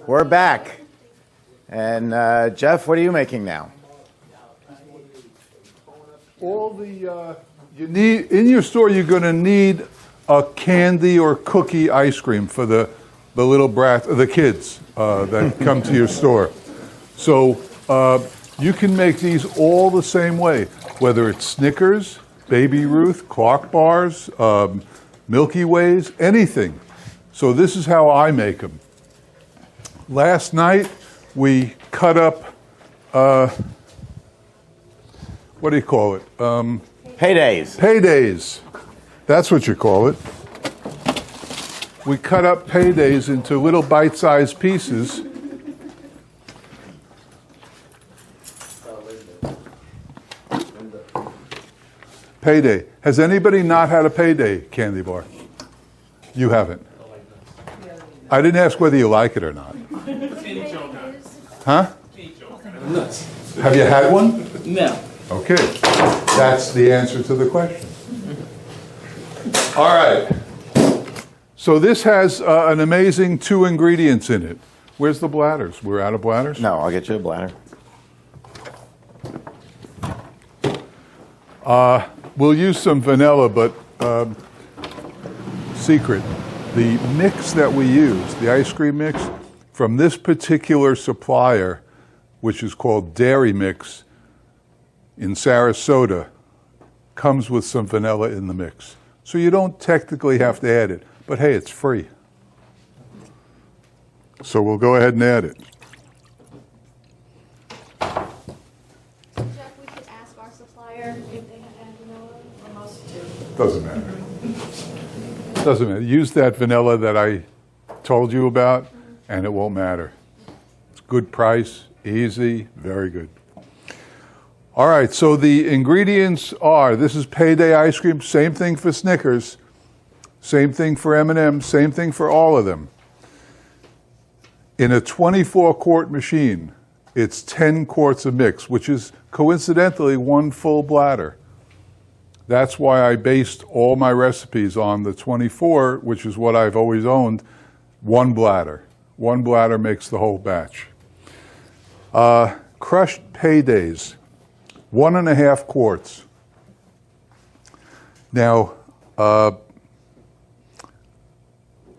We're back. And Jeff, what are you making now? All the you need in your store. You're going to need a candy or cookie ice cream for the little brats, the kids that come to your store. So you can make these all the same way, whether it's Snickers, Baby Ruth, Quart bars, Milky Ways, anything. So this is how I make them. Last night we cut up. What do you call it? Paydays. Paydays. That's what you call it. We cut up Paydays into little bite-sized pieces. Payday. Has anybody not had a Payday candy bar? You haven't. I didn't ask whether you like it or not. Huh? Have you had one? No. Okay, that's the answer to the question. All right, so this has an amazing 2 ingredients in it. Where's the bladders? We're out of bladders? No, I'll get you a bladder. We'll use some vanilla, but secret. The mix that we use, the ice cream mix, from this particular supplier, which is called Dairy Mix, in Sarasota, comes with some vanilla in the mix. So you don't technically have to add it, but hey, it's free. So we'll go ahead and add it. Jeff, we could ask our supplier if they have vanilla or most do. Doesn't matter. Doesn't matter. Use that vanilla that I told you about, and it won't matter. It's good price, easy, very good. All right, so the ingredients are, this is Payday ice cream, same thing for Snickers, same thing for M&M's, same thing for all of them. In a 24-quart machine, it's 10 quarts of mix, which is coincidentally 1 full bladder. That's why I based all my recipes on the 24, which is what I've always owned, 1 bladder. 1 bladder makes the whole batch. Crushed Paydays. 1.5 quarts. Now,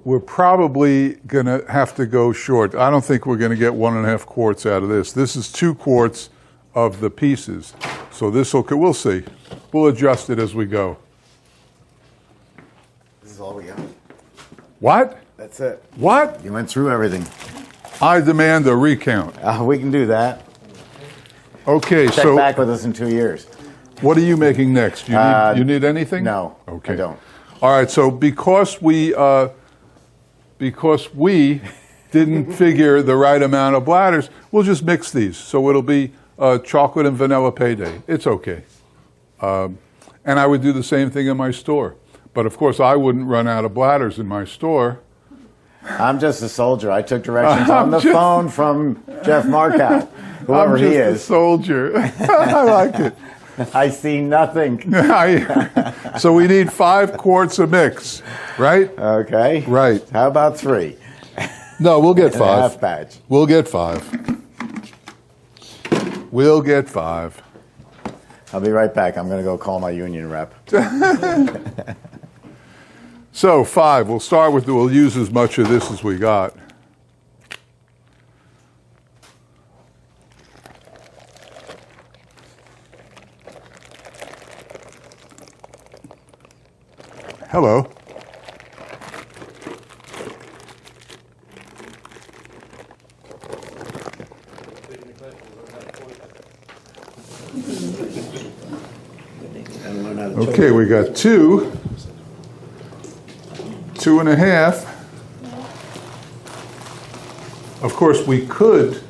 we're probably going to have to go short. I don't think we're going to get 1.5 quarts out of this. This is 2 quarts of the pieces. So this will, we'll see. We'll adjust it as we go. This is all we got. What? That's it. What? You went through everything. I demand a recount. We can do that. Okay, Check so back with us in 2 years. what are you making next? You need anything? No, okay. I don't. All right, so because we didn't figure the right amount of bladders, we'll just mix these. So it'll be chocolate and vanilla Payday. It's okay. And I would do the same thing in my store. But of course, I wouldn't run out of bladders in my store. I'm just a soldier. I took directions on the phone from Jeff Markow, whoever he I'm is. just a soldier. I like it. I see nothing. So we need 5 quarts of mix, right? Okay. Right. How about 3? No, we'll get 5. And a half batch. We'll get 5. We'll get 5. I'll be right back. I'm going to go call my union rep. So 5. We'll start with. We'll use as much of this as we got. Hello. Okay, we got 2, 2.5. Of course, we could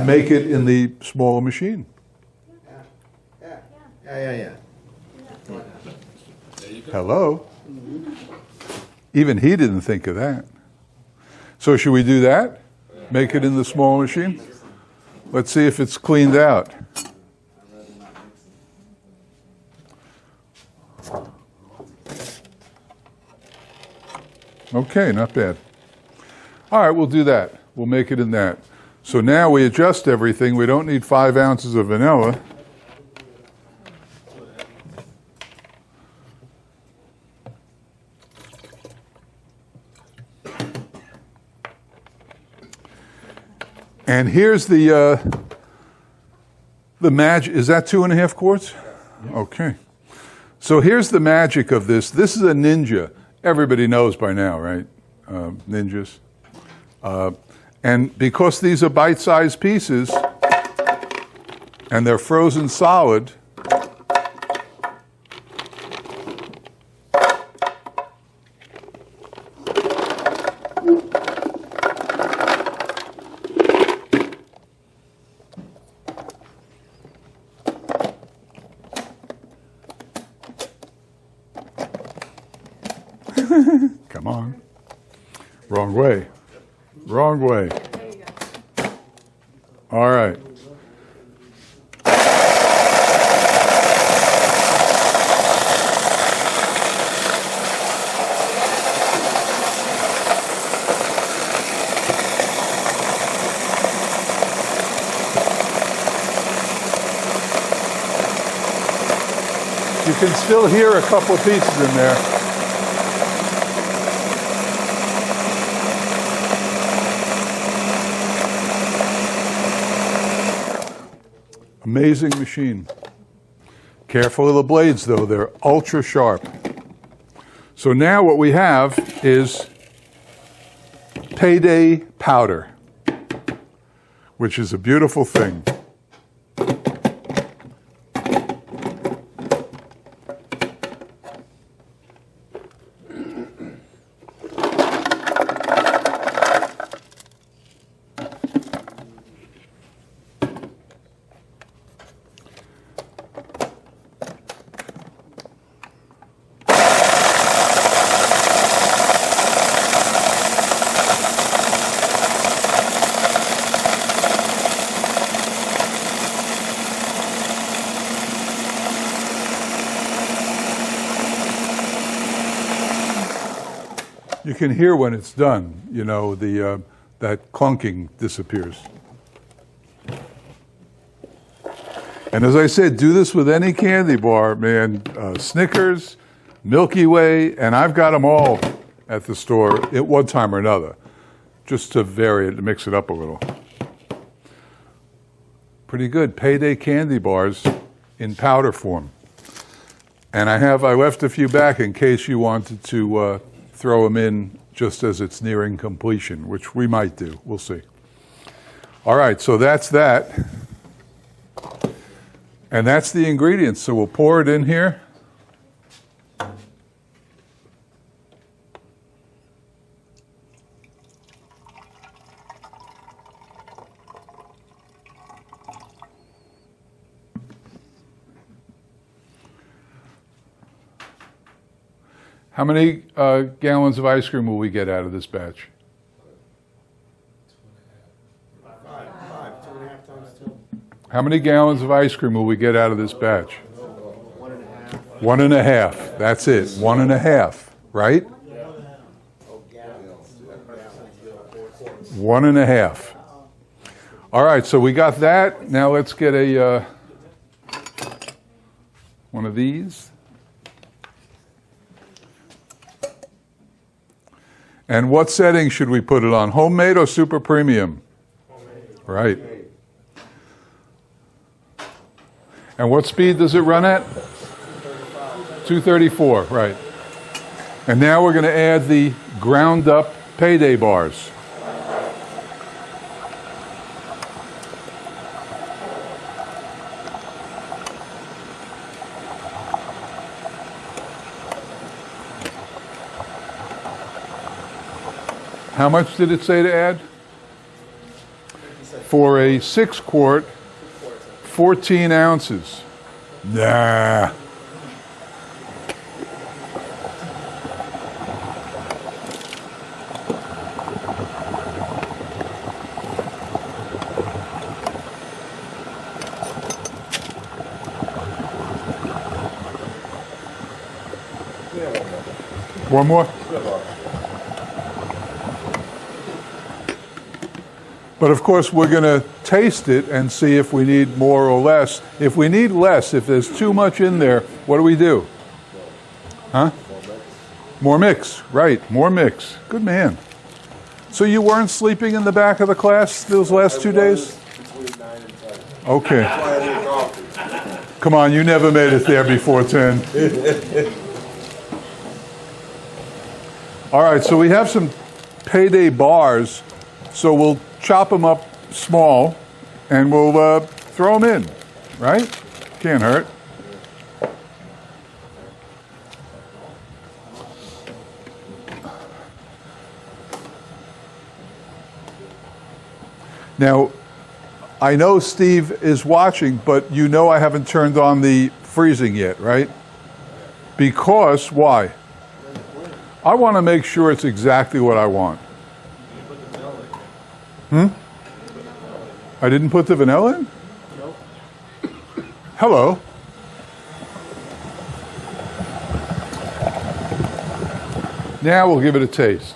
make it in the smaller machine. Yeah. Hello. Even he didn't think of that. So should we do that? Make it in the small machine? Let's see if it's cleaned out. Okay, not bad. All right, we'll do that. We'll make it in that. So now we adjust everything. We don't need 5 ounces of vanilla. And here's the magic. Is that 2.5 quarts? Okay. So here's the magic of this. This is a Ninja. Everybody knows by now, right? Ninjas. And because these are bite-sized pieces and they're frozen solid, come on. Wrong way. Wrong way. There you go. All right. You can still hear a couple of pieces in there. Amazing machine. Careful of the blades, though. They're ultra sharp. So now what we have is Payday powder, which is a beautiful thing. You can hear when it's done, you know, that clunking disappears. And as I said, do this with any candy bar, man. Snickers, Milky Way, and I've got them all at the store at one time or another, just to vary it, to mix it up a little. Pretty good. Payday candy bars in powder form. And I left a few back in case you wanted to throw them in just as it's nearing completion, which we might do. We'll see. All right, so that's that. And that's the ingredients. So we'll pour it in here. How many gallons of ice cream will we get out of this batch? 2.5 times 2. How many gallons of ice cream will we get out of this batch? 1.5. 1.5. That's it. 1.5, right? 1.5. All right, so we got that. Now let's get a one of these. And what setting should we put it on? Homemade or super premium? Homemade. Right. And what speed does it run at? 234, right. And now we're going to add the ground up Payday bars. How much did it say to add? For a 6 quart, 14 ounces. Nah. One more? But of course, we're going to taste it and see if we need more or less. If we need less, if there's too much in there, what do? Huh? More mix, right, more mix. Good man. So you weren't sleeping in the back of the class those last 2 days? Between 9 and 10. Okay. That's why I need coffee. Come on, you never made it there before 10. All right, so we have some Payday bars, so we'll chop them up small and we'll throw them in, right? Can't hurt. Now, I know Steve is watching, but you know I haven't turned on the freezing yet, right? Because, why? I want to make sure it's exactly what I want. I didn't put the vanilla in? Nope. Hello. Now we'll give it a taste.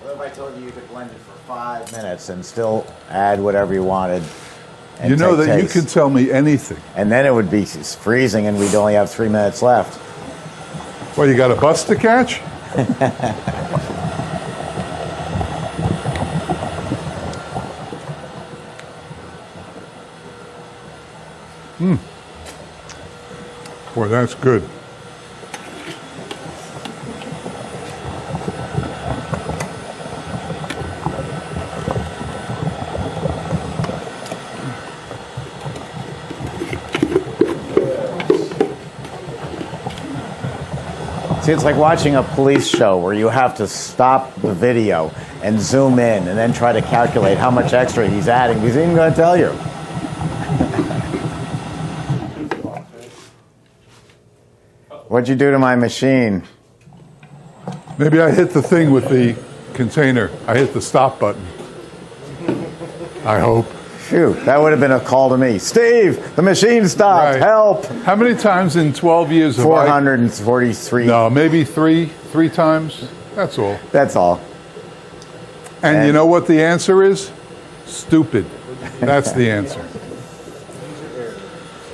What if I told you you could blend it for 5 minutes and still add whatever you wanted? And You know take that you taste? can tell me anything. And then it would be freezing and we'd only have 3 minutes left. Well, you got a bus to catch? Boy, that's good. See, it's like watching a police show where you have to stop the video and zoom in and then try to calculate how much extra he's adding. He's even going to tell you. What'd you do to my machine? Maybe I hit the thing with the container. I hit the stop button. I hope. Shoot, that would have been a call to me. Steve, the machine stopped. Right. Help. How many times in 12 years have 443. No, maybe three times. That's all. That's all. And you know what the answer is? Stupid. That's the answer.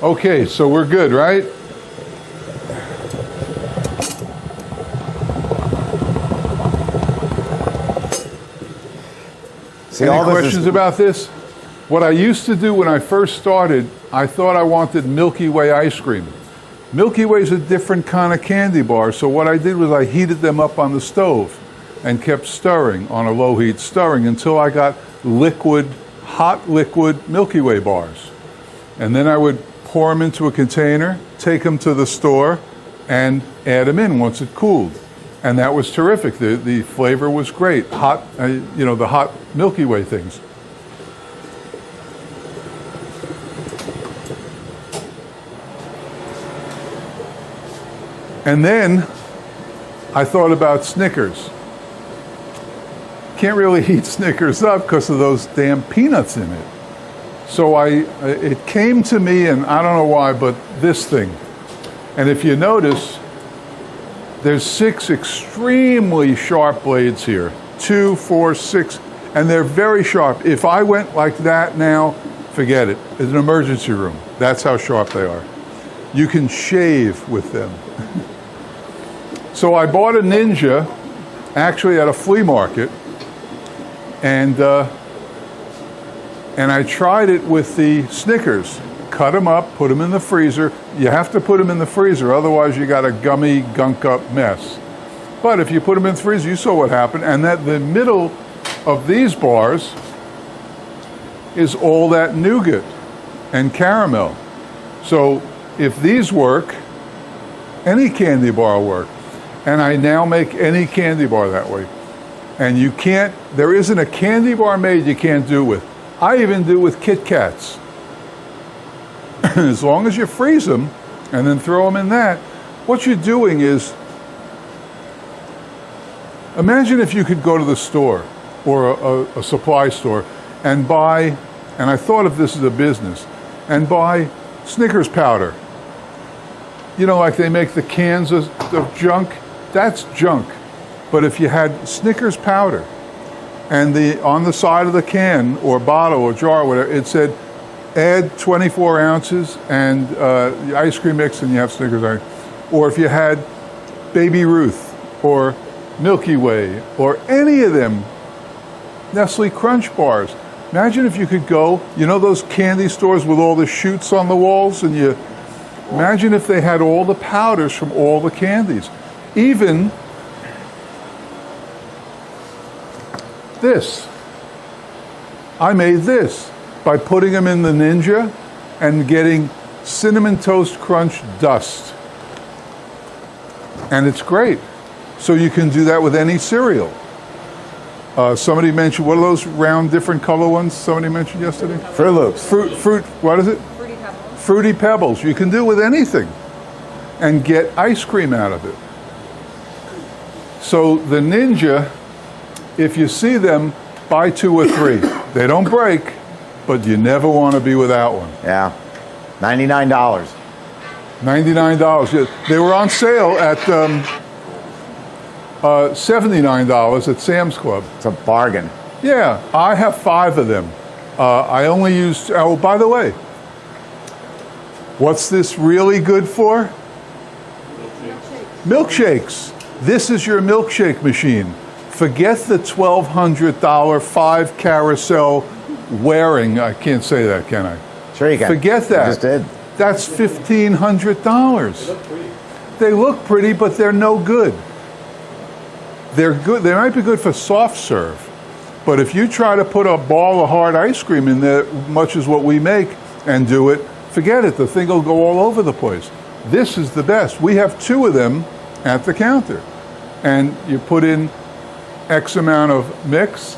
Okay, so we're good, right? See, Any all this questions is, about this? What I used to do when I first started, I thought I wanted Milky Way ice cream. Milky Way is a different kind of candy bar, so what I did was I heated them up on the stove and kept stirring on a low heat, stirring until I got liquid, hot liquid Milky Way bars. And then I would pour them into a container, take them to the store, and add them in once it cooled. And that was terrific. The flavor was great. Hot, the hot Milky Way things. And then I thought about Snickers. Can't really heat Snickers up because of those damn peanuts in it. So it came to me, and I don't know why, but this thing. And if you notice, there's 6 extremely sharp blades here. 2, 4, 6, and they're very sharp. If I went like that now, forget it. It's an emergency room. That's how sharp they are. You can shave with them. So I bought a Ninja, actually at a flea market, and I tried it with the Snickers. Cut them up, put them in the freezer. You have to put them in the freezer, otherwise you got a gummy, gunk-up mess. But if you put them in the freezer, you saw what happened, and that the middle of these bars is all that nougat and caramel. So if these work, any candy bar will work. And I now make any candy bar that way. And you can't, there isn't a candy bar made you can't do with. I even do with Kit Kats. As long as you freeze them and then throw them in that, what you're doing is, imagine if you could go to the store or a supply store and buy and I thought of this as a business, and buy Snickers powder. You know, like they make the cans of junk, that's junk. But if you had Snickers powder, and on the side of the can or bottle or jar or whatever, it said, add 24 ounces and the ice cream mix and you have Snickers ice. Or if you had Baby Ruth or Milky Way or any of them, Nestle Crunch bars. Imagine if you could go, you know those candy stores with all the chutes on the walls, and imagine if they had all the powders from all the candies. Even this. I made this by putting them in the Ninja and getting Cinnamon Toast Crunch dust. And it's great. So you can do that with any cereal. Somebody mentioned, what are those round, different color ones somebody mentioned yesterday? Fruit Loops. Fruit, what is it? Fruity Pebbles. Fruity Pebbles. You can do with anything and get ice cream out of it. So the Ninja, if you see them, buy 2 or 3. They don't break, but you never want to be without one. Yeah. $99. $99. Yeah. They were on sale at $79 at Sam's Club. It's a bargain. Yeah, I have 5 of them. I only used, oh, by the way, what's this really good for? Milkshakes. This is your milkshake machine. Forget the $1,200 5 carousel wearing. I can't say that, can I? Sure you can. Forget that. You just did. That's $1,500. They look pretty, but they're no good. They're good. They might be good for soft serve, but if you try to put a ball of hard ice cream in there, much as what we make, and do it, forget it. The thing will go all over the place. This is the best. We have 2 of them at the counter, and you put in X amount of mix.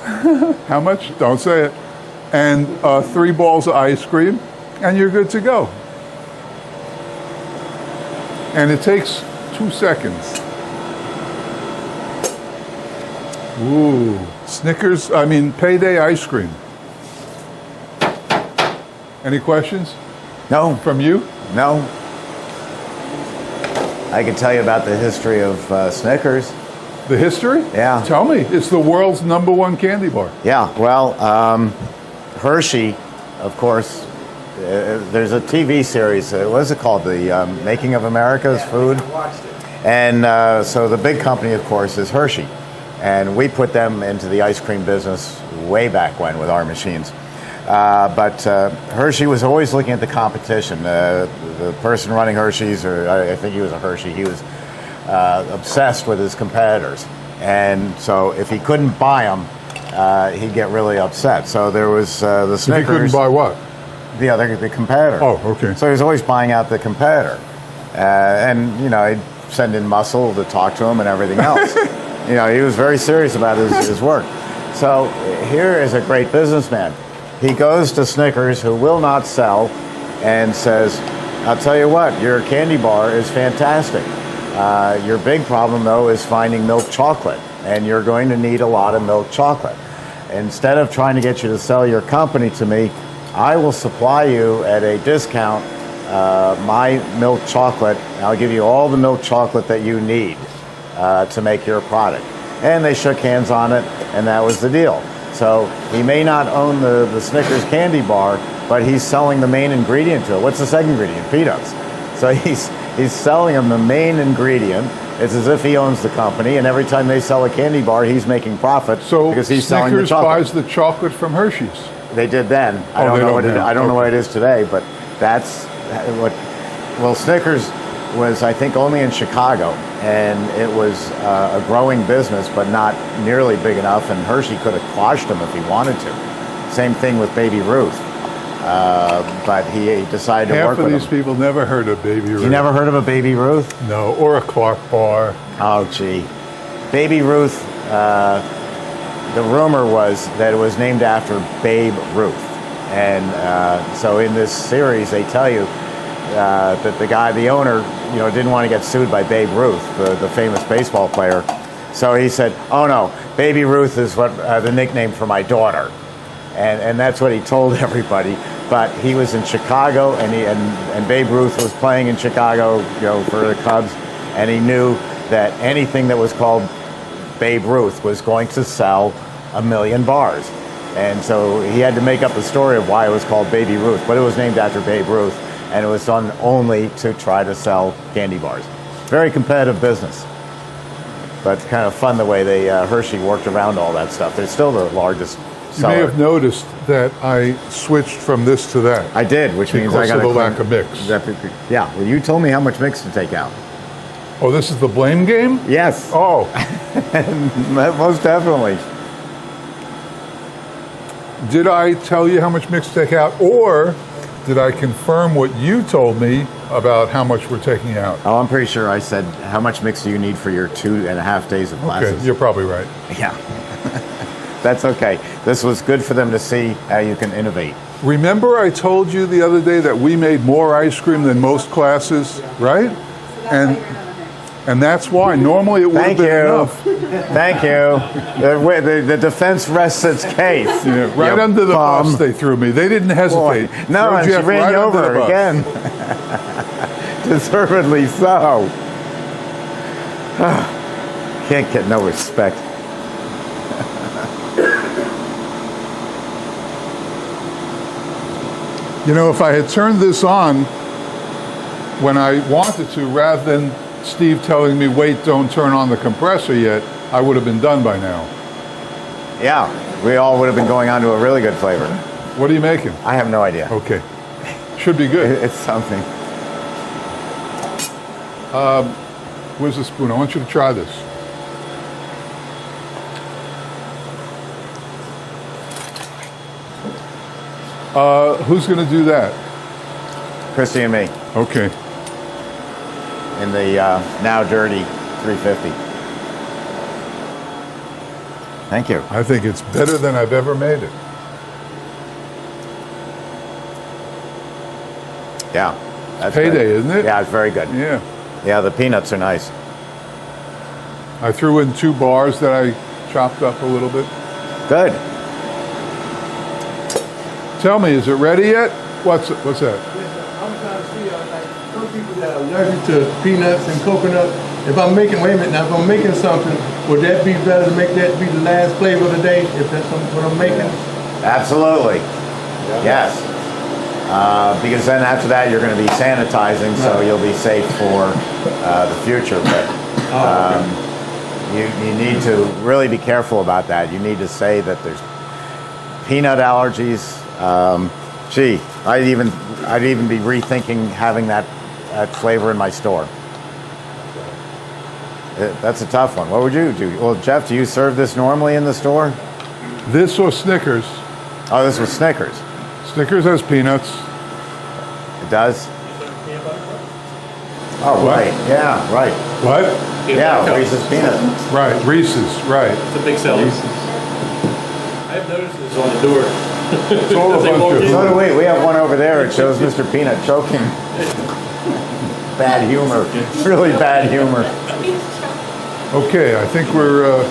How much? Don't say it. And 3 balls of ice cream, and you're good to go. And it takes 2 seconds. Ooh, Payday ice cream. Any questions No. from you? No. I can tell you about the history of Snickers. The history? Yeah. Tell me. It's the world's #1 candy bar. Yeah, well, Hershey, of course, there's a TV series, what is it called? The Making of America's Food? And so the big company, of course, is Hershey. And we put them into the ice cream business way back when with our machines. But Hershey was always looking at the competition. The person running Hershey's, or I think he was a Hershey, he was obsessed with his competitors. And so if he couldn't buy them, he'd get really upset. So there was the Snickers. If you couldn't buy what? The competitor. Oh, okay. So he was always buying out the competitor. And, he'd send in Muscle to talk to him and everything else. He was very serious about his work. So here is a great businessman. He goes to Snickers, who will not sell, and says, I'll tell you what, your candy bar is fantastic. Your big problem, though, is finding milk chocolate, and you're going to need a lot of milk chocolate. Instead of trying to get you to sell your company to me, I will supply you at a discount my milk chocolate. I'll give you all the milk chocolate that you need to make your product. And they shook hands on it, and that was the deal. So he may not own the Snickers candy bar, but he's selling the main ingredient to it. What's the second ingredient? Peanuts. So he's selling them the main ingredient. It's as if he owns the company, and every time they sell a candy bar, he's making profit because he's selling the Snickers chocolate. buys the chocolate from Hershey's. They did then. I don't know what it is today, but that's what. Well, Snickers was, I think, only in Chicago, and it was a growing business, but not nearly big enough. And Hershey could have quashed him if he wanted to. Same thing with Baby Ruth, but he decided to work with Half of these him. people never heard of Baby Ruth. You never heard of a Baby Ruth? No, or a Quart bar. Oh, gee. Baby Ruth, the rumor was that it was named after Babe Ruth. And so in this series, they tell you that the owner, didn't want to get sued by Babe Ruth, the famous baseball player. So he said, oh no, Baby Ruth is what the nickname for my daughter. and that's what he told everybody. But he was in Chicago, and Babe Ruth was playing in Chicago, for the Cubs, and he knew that anything that was called Babe Ruth was going to sell 1 million bars. And so he had to make up a story of why it was called Baby Ruth, but it was named after Babe Ruth, and it was done only to try to sell candy bars. Very competitive business, but kind of fun the way they Hershey worked around all that stuff. They're still the largest You seller. may have noticed that I switched from this to that. I did, which means I Because got of the lack of mix. Yeah, well, you told me how much mix to take out. Oh, this is the blame game? Yes, Oh, most definitely. did I tell you how much mix to take out, or did I confirm what you told me about how much we're taking out? Oh, I'm pretty sure I said, how much mix do you need for your 2.5 days of classes? Okay, you're probably right. Yeah. That's okay. This was good for them to see how you can innovate. Remember I told you the other day that we made more ice cream than most classes, right? And that's why. Normally it would have Thank been you. enough. Thank you. The defense rests its case. Yeah, right under the bum. bus they threw me. They didn't hesitate. Boy. No, Throw and she Jeff ran right you under the over bus. again. Deservedly so. Can't get no respect. You know, if I had turned this on when I wanted to, rather than Steve telling me, wait, don't turn on the compressor yet, I would have been done by now. Yeah, we all would have been going on to a really good flavor. What are you making? I have no idea. Okay. Should be good. It's something. Where's the spoon? I want you to try this. Who's going to do that? Christy and me Okay. in the now dirty 350. Thank you. I think it's better than I've ever made it. Yeah. That's Payday, good. isn't it? Yeah, it's very good. Yeah. Yeah, the peanuts are nice. I threw in 2 bars that I chopped up a little bit. Good. Tell me, is it ready yet? What's that? I'm trying to see, like, some people that are allergic to peanuts and coconut, if I'm making, wait a minute, now if I'm making something, would that be better to make that be the last flavor of the day, if that's what I'm making? Absolutely. Yes. Because then after that you're going to be sanitizing, so you'll be safe for the future. But you need to really be careful about that. You need to say that there's peanut allergies. Gee, I'd even be rethinking having that flavor in my store. That's a tough one. What would you do? Well, Jeff, do you serve this normally in the store? This or Snickers? Oh, this was Snickers. Snickers has peanuts. It does? Oh, What? right. Yeah, right. What? Yeah, Reese's Peanut. Right, Reese's, right. It's a big seller. I've noticed this on the door. It's all a They bunch walk of in. So do we. We have one over there. It shows Mr. Peanut choking. Bad humor. Really bad humor. Okay, I think we're a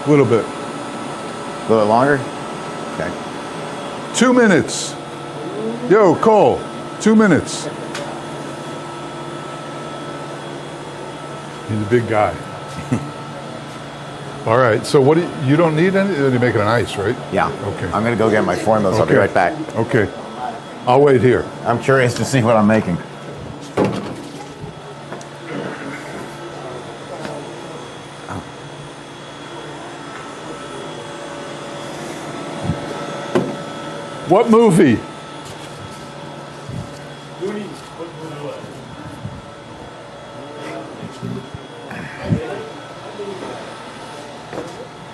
little bit. A little bit longer? Okay. 2 minutes. Yo, Cole, 2 minutes. He's a big guy. All right, so what do you don't need any? You're making an ice, right? Yeah. Okay. I'm going to go get my formulas. I'll be Okay. right back. Okay. I'll wait here. I'm curious to see what I'm making. What movie?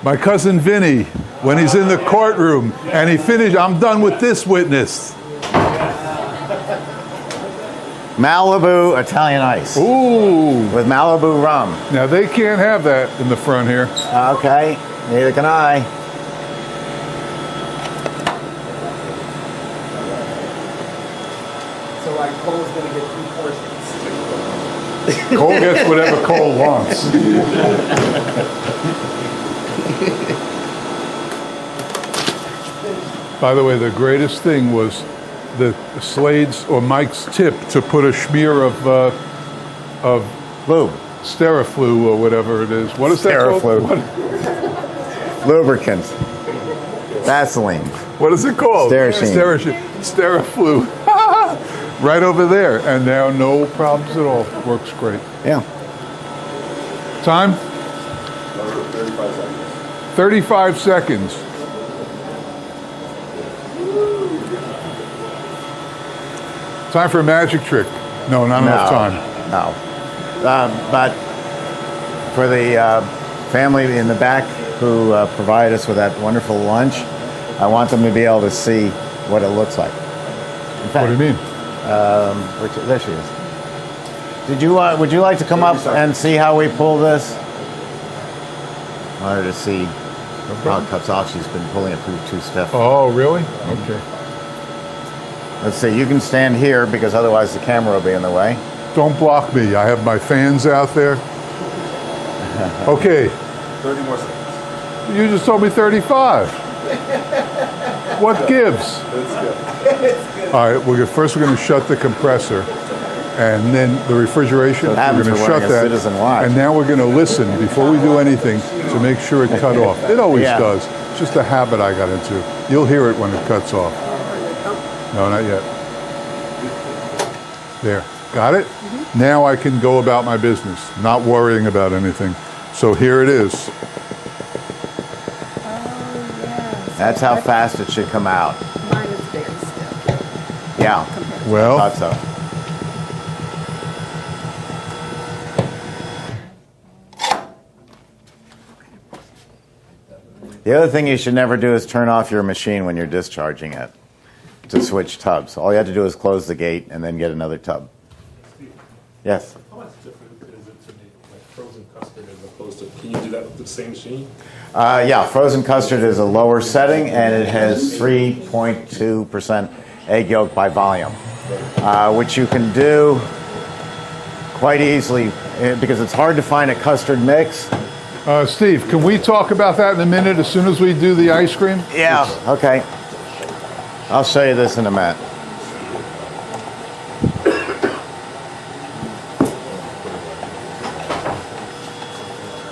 My cousin Vinny, when he's in the courtroom and he finished, I'm done with this witness. Malibu Italian Ice Ooh. with Malibu rum. Now they can't have that in the front here. Okay. Neither can I. So like Cole's gonna get 2 portions. Cole gets whatever Cole wants. By the way, the greatest thing was the Slade's or Mike's tip to put a smear of Lube. Steraflu or whatever it is. What is that called? Steraflu. Lubricant. Vaseline. What is it called? Sterashine. Steraflu. Right over there. And now no problems at all. Works great. Yeah. Time? 35 seconds. 35 seconds. Time for a magic trick. No, not enough time. No. But for the family in the back who provide us with that wonderful lunch, I want them to be able to see what it looks like. In fact, What do you mean? there she is. Would you like to come up and see how we pull this? I wanted to see how it cuts off. She's been pulling it too stiff. Oh, really? Okay. Let's see. You can stand here because otherwise the camera will be in the way. Don't block me. I have my fans out there. Okay. 30 more seconds. You just told me 35. What gives? That's good. All right. First, we're going to shut the compressor, and then the refrigeration. What happens We're going for to shut wearing a that, Citizen watch. and now we're going to listen before we do anything to make sure it cut off. It always Yeah. does. It's just a habit I got into. You'll hear it when it cuts off. No, not yet. There. Got it? Now I can go about my business, not worrying about anything. So here it is. Oh, yes. That's how fast it should come out. Mine is very stiff. Yeah. Well, Thought so. The other thing you should never do is turn off your machine when you're discharging it to switch tubs. All you have to do is close the gate and then get another tub. Yes. How much different is it to make like frozen custard as opposed to, can you do that with the same machine? Yeah, frozen custard is a lower setting and it has 3.2% egg yolk by volume, which you can do quite easily because it's hard to find a custard mix. Steve, can we talk about that in a minute as soon as we do the ice cream? Yeah, okay. I'll show you this in a minute.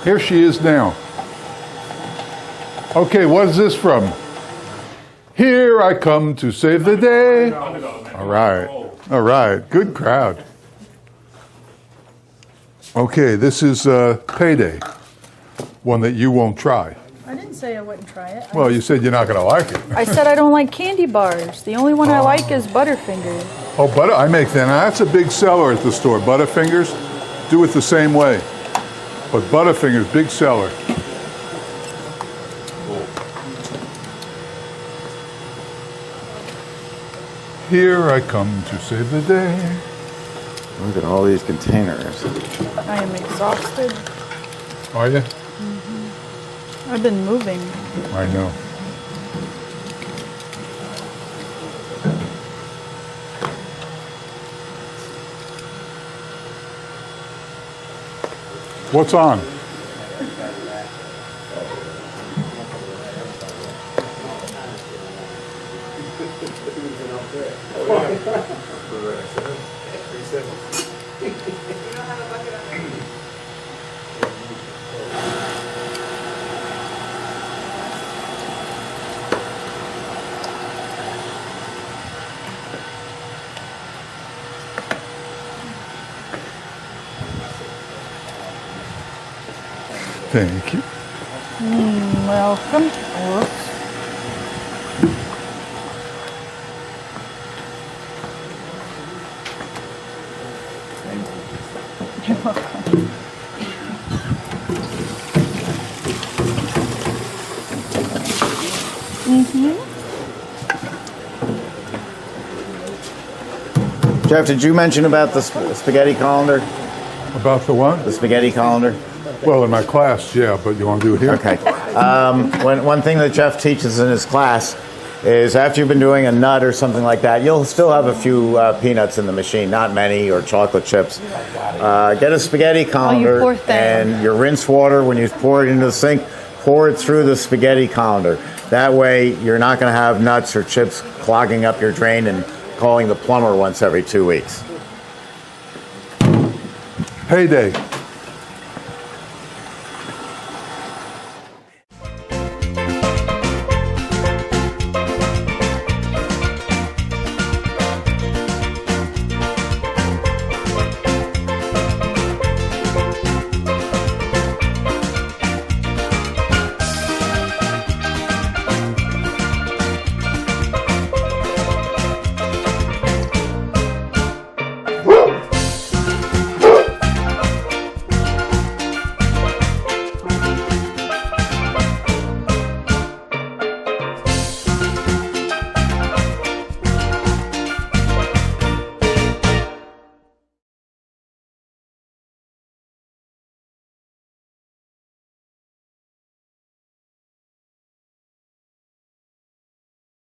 Here she is now. Okay, what is this from? Here I come to save the day. All right. All right. Good crowd. Okay, this is Payday, one that you won't try. I didn't say I wouldn't try it. Well, you said you're not going to like it. I said I don't like candy bars. The only one I like is Butterfinger. Oh, butter! I make that. Now, that's a big seller at the store. Butterfingers, do it the same way. But Butterfingers, big seller. Here I come to save the day. Look at all these containers. I am exhausted. Are you? I've been moving. I know. What's on? Thank you. Welcome. Whoops. You're welcome. Jeff, did you mention about the spaghetti colander? About the what? The spaghetti colander? Well, in my class, yeah, but you want to do it here? Okay. One thing that Jeff teaches in his class is after you've been doing a nut or something like that, you'll still have a few peanuts in the machine, not many, or chocolate chips. Get a spaghetti colander poor thing. and your rinse water, when you pour it into the sink, pour it through the spaghetti colander. That way, you're not going to have nuts or chips clogging up your drain and calling the plumber once every 2 weeks. Payday.